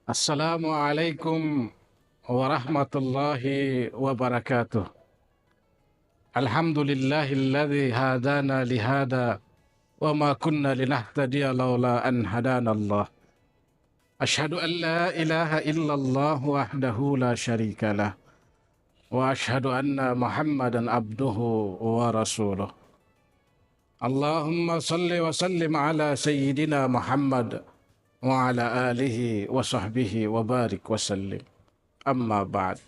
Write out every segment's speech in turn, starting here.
Assalamualaikum warahmatullahi wabarakatuh. Alhamdulillahilladzi hadana lihada wa ma kunna linahtadiya laula an hadana Allah. Ashhadu an la ilaha illallah wahdahu la syarika lah wa ashhadu anna Muhammadan abduhu wa rasuluh. Allahumma salli wa sallim ala sayyidina Muhammad wa ala alihi wa sahbihi wa barik wa sallim. Amma ba'd.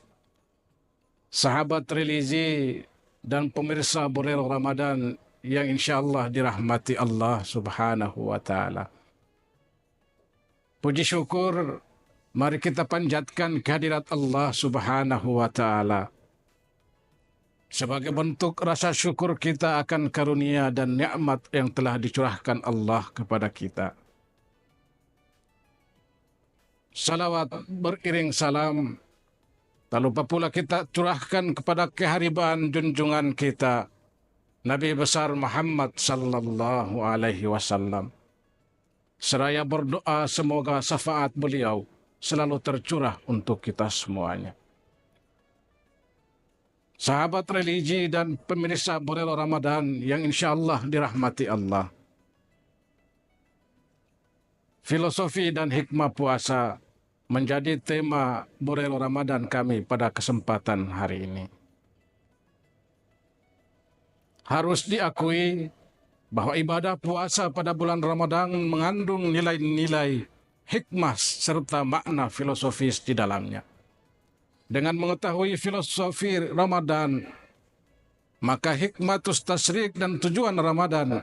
Sahabat religi dan pemirsa Borel Ramadan yang insyaallah dirahmati Allah subhanahu wa ta'ala. Puji syukur mari kita panjatkan kehadirat Allah subhanahu wa ta'ala. Sebagai bentuk rasa syukur kita akan karunia dan nikmat yang telah dicurahkan Allah kepada kita. Salawat beriring salam tak lupa pula kita curahkan kepada kehariban junjungan kita Nabi besar Muhammad sallallahu alaihi wasallam. Seraya berdoa semoga syafaat beliau selalu tercurah untuk kita semuanya. Sahabat religi dan pemirsa Borel Ramadan yang insyaallah dirahmati Allah. Filosofi dan hikmah puasa menjadi tema Borel Ramadan kami pada kesempatan hari ini. Harus diakui bahwa ibadah puasa pada bulan Ramadan mengandung nilai-nilai hikmah serta makna filosofis di dalamnya. Dengan mengetahui filosofi Ramadan, maka hikmatus tasyrik dan tujuan Ramadan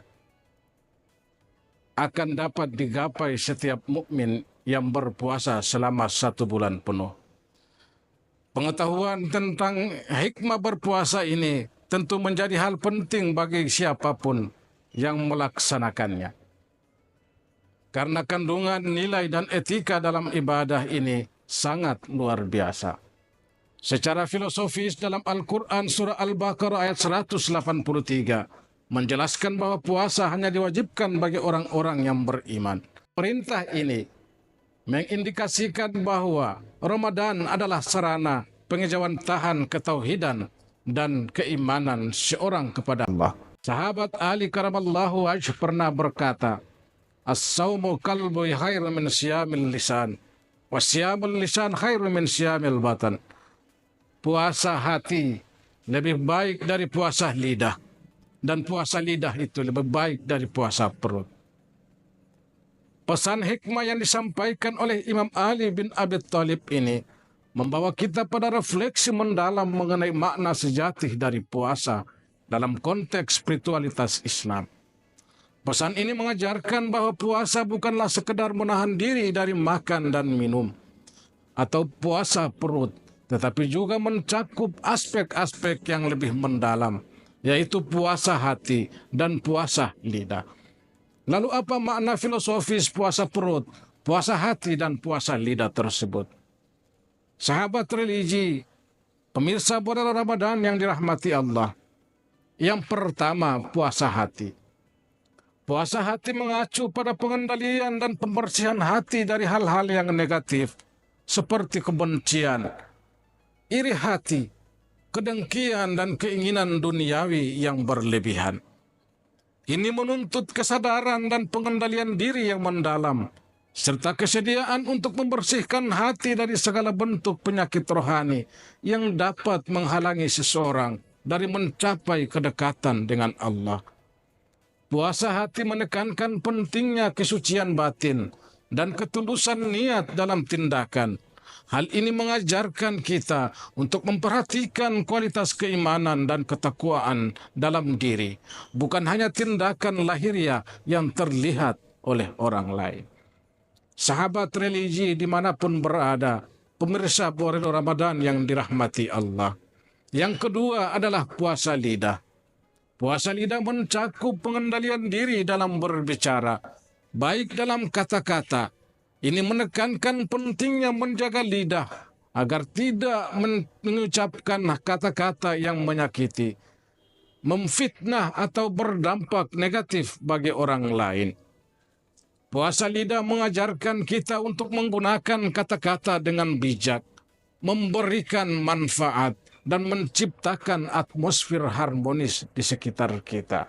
akan dapat digapai setiap mukmin yang berpuasa selama 1 bulan penuh. Pengetahuan tentang hikmah berpuasa ini tentu menjadi hal penting bagi siapapun yang melaksanakannya. Karena kandungan nilai dan etika dalam ibadah ini sangat luar biasa. Secara filosofis dalam Al-Quran surah Al-Baqarah ayat 183 menjelaskan bahwa puasa hanya diwajibkan bagi orang-orang yang beriman. Perintah ini mengindikasikan bahwa Ramadan adalah sarana pengejawantahan ketauhidan dan keimanan seorang kepada Allah. Sahabat Ali karamallahu wajh pernah berkata, "As-sawmu qalbu khairu min siyamil lisan, wa siyamul lisan khairu min siyamil batan." Puasa hati lebih baik dari puasa lidah, dan puasa lidah itu lebih baik dari puasa perut. Pesan hikmah yang disampaikan oleh Imam Ali bin Abi Thalib ini membawa kita pada refleksi mendalam mengenai makna sejati dari puasa dalam konteks spiritualitas Islam. Pesan ini mengajarkan bahwa puasa bukanlah sekedar menahan diri dari makan dan minum atau puasa perut, tetapi juga mencakup aspek-aspek yang lebih mendalam, yaitu puasa hati dan puasa lidah. Lalu apa makna filosofis puasa perut, puasa hati, dan puasa lidah tersebut? Sahabat religi, pemirsa Borel Ramadan yang dirahmati Allah. Yang pertama, puasa hati. Puasa hati mengacu pada pengendalian dan pembersihan hati dari hal-hal yang negatif, seperti kebencian, iri hati, kedengkian, dan keinginan duniawi yang berlebihan. Ini menuntut kesadaran dan pengendalian diri yang mendalam, serta kesediaan untuk membersihkan hati dari segala bentuk penyakit rohani yang dapat menghalangi seseorang dari mencapai kedekatan dengan Allah. Puasa hati menekankan pentingnya kesucian batin dan ketulusan niat dalam tindakan. Hal ini mengajarkan kita untuk memperhatikan kualitas keimanan dan ketakwaan dalam diri, bukan hanya tindakan lahiriah yang terlihat oleh orang lain. Sahabat religi dimanapun berada, pemirsa Borel Ramadan yang dirahmati Allah. Yang kedua adalah puasa lidah. Puasa lidah mencakup pengendalian diri dalam berbicara, baik dalam kata-kata. Ini menekankan pentingnya menjaga lidah agar tidak mengucapkan kata-kata yang menyakiti, memfitnah atau berdampak negatif bagi orang lain. Puasa lidah mengajarkan kita untuk menggunakan kata-kata dengan bijak, memberikan manfaat, dan menciptakan atmosfer harmonis di sekitar kita.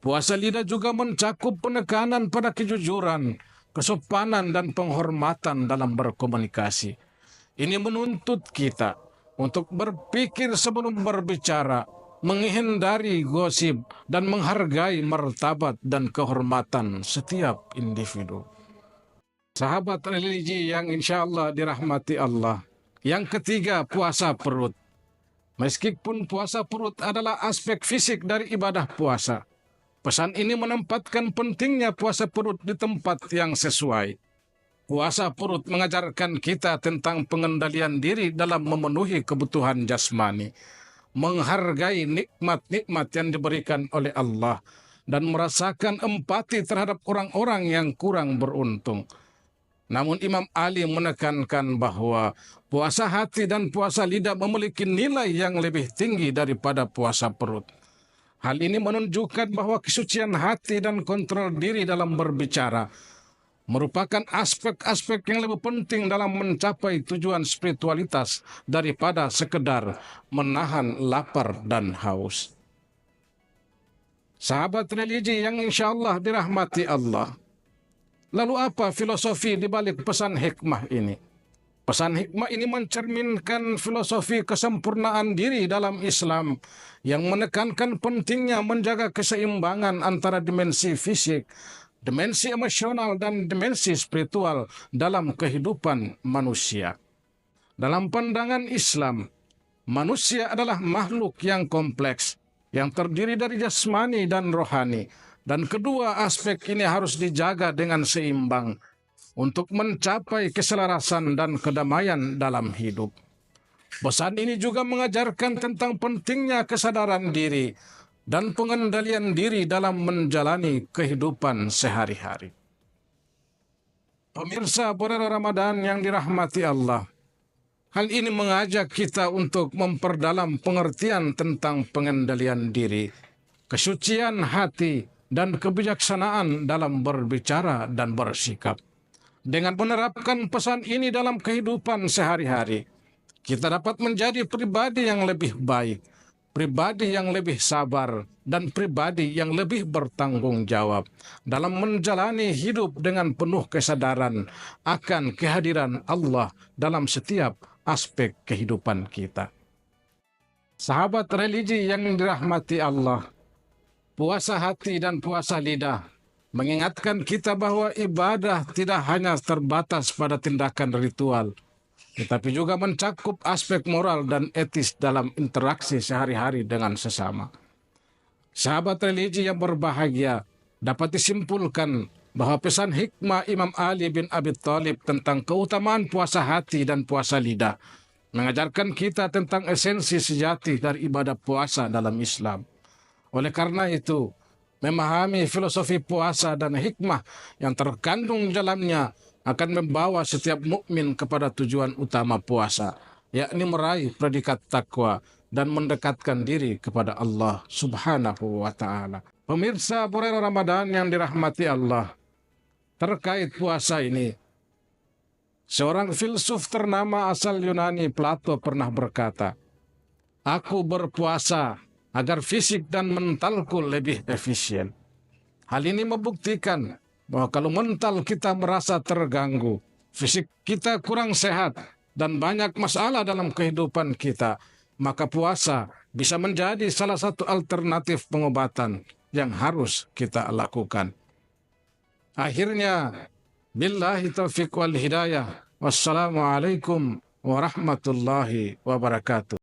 Puasa lidah juga mencakup penekanan pada kejujuran, kesopanan, dan penghormatan dalam berkomunikasi. Ini menuntut kita untuk berpikir sebelum berbicara, menghindari gosip, dan menghargai martabat dan kehormatan setiap individu. Sahabat religi yang insya Allah dirahmati Allah. Yang ketiga, puasa perut. Meskipun puasa perut adalah aspek fisik dari ibadah puasa, pesan ini menempatkan pentingnya puasa perut di tempat yang sesuai. Puasa perut mengajarkan kita tentang pengendalian diri dalam memenuhi kebutuhan jasmani, menghargai nikmat-nikmat yang diberikan oleh Allah, dan merasakan empati terhadap orang-orang yang kurang beruntung. Namun Imam Ali menekankan bahwa puasa hati dan puasa lidah memiliki nilai yang lebih tinggi daripada puasa perut. Hal ini menunjukkan bahwa kesucian hati dan kontrol diri dalam berbicara merupakan aspek-aspek yang lebih penting dalam mencapai tujuan spiritualitas daripada sekedar menahan lapar dan haus. Sahabat religi yang insya Allah dirahmati Allah. Lalu apa filosofi di balik pesan hikmah ini? Pesan hikmah ini mencerminkan filosofi kesempurnaan diri dalam Islam yang menekankan pentingnya menjaga keseimbangan antara dimensi fisik, dimensi emosional, dan dimensi spiritual dalam kehidupan manusia. Dalam pandangan Islam, manusia adalah makhluk yang kompleks, yang terdiri dari jasmani dan rohani. Dan kedua aspek ini harus dijaga dengan seimbang untuk mencapai keselarasan dan kedamaian dalam hidup. Pesan ini juga mengajarkan tentang pentingnya kesadaran diri dan pengendalian diri dalam menjalani kehidupan sehari-hari. Pemirsa bulan Ramadan yang dirahmati Allah, hal ini mengajak kita untuk memperdalam pengertian tentang pengendalian diri, kesucian hati, dan kebijaksanaan dalam berbicara dan bersikap. Dengan menerapkan pesan ini dalam kehidupan sehari-hari, kita dapat menjadi pribadi yang lebih baik, pribadi yang lebih sabar, dan pribadi yang lebih bertanggung jawab dalam menjalani hidup dengan penuh kesadaran akan kehadiran Allah dalam setiap aspek kehidupan kita. Sahabat religi yang dirahmati Allah, puasa hati dan puasa lidah mengingatkan kita bahwa ibadah tidak hanya terbatas pada tindakan ritual, tetapi juga mencakup aspek moral dan etis dalam interaksi sehari-hari dengan sesama. Sahabat religi yang berbahagia, dapat disimpulkan bahwa pesan hikmah Imam Ali bin Abi Thalib tentang keutamaan puasa hati dan puasa lidah mengajarkan kita tentang esensi sejati dari ibadah puasa dalam Islam. Oleh karena itu, memahami filosofi puasa dan hikmah yang terkandung dalamnya akan membawa setiap mukmin kepada tujuan utama puasa, yakni meraih predikat takwa dan mendekatkan diri kepada Allah Subhanahu wa Ta'ala. Pemirsa bulan Ramadan yang dirahmati Allah, terkait puasa ini, seorang filsuf ternama asal Yunani, Plato, pernah berkata, "Aku berpuasa agar fisik dan mentalku lebih efisien." Hal ini membuktikan bahwa kalau mental kita merasa terganggu, fisik kita kurang sehat, dan banyak masalah dalam kehidupan kita, maka puasa bisa menjadi salah satu alternatif pengobatan yang harus kita lakukan. Akhirnya, billahi taufiq wal hidayah. Wassalamualaikum warahmatullahi wabarakatuh.